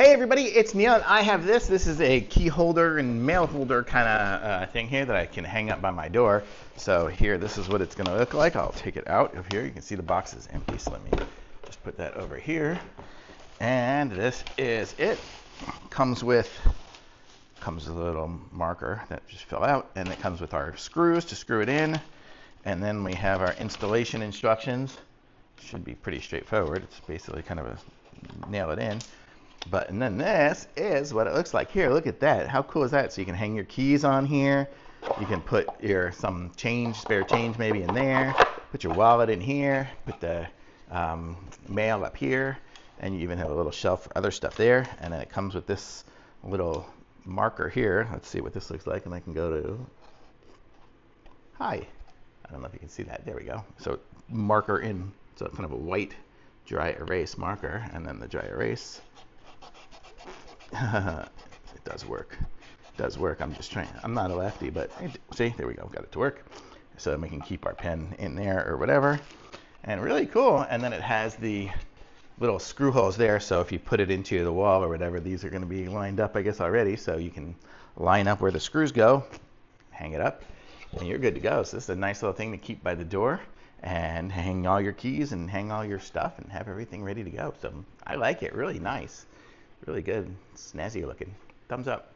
Hey everybody, it's Neil and I have this. This is a key holder and mail holder kind of thing here that I can hang up by my door. So here, this is what it's going to look like. I'll take it out of here. You can see the box is empty, so let me just put that over here. And this is it. Comes with a little marker that just fill out, and it comes with our screws to screw it in. And then we have our installation instructions. Should be pretty straightforward. It's basically kind of a nail it in. And then this is what it looks like here. Look at that. How cool is that? So you can hang your keys on here. You can put some change, spare change maybe in there. Put your wallet in here. Put the mail up here. And you even have a little shelf for other stuff there. And then it comes with this little marker here. Let's see what this looks like. And I can go to hi. I don't know if you can see that. There we go. So marker in. So kind of a white dry erase marker. And then the dry erase. It does work. It does work. I'm just trying. I'm not a lefty, but see, there we go. Got it to work. So then we can keep our pen in there or whatever. And really cool. And then it has the little screw holes there. So if you put it into the wall or whatever, these are going to be lined up, I guess, already. So you can line up where the screws go, hang it up, and you're good to go. So this is a nice little thing to keep by the door and hang all your keys and hang all your stuff and have everything ready to go. So I like it. Really nice. Really good. Snazzy looking. Thumbs up.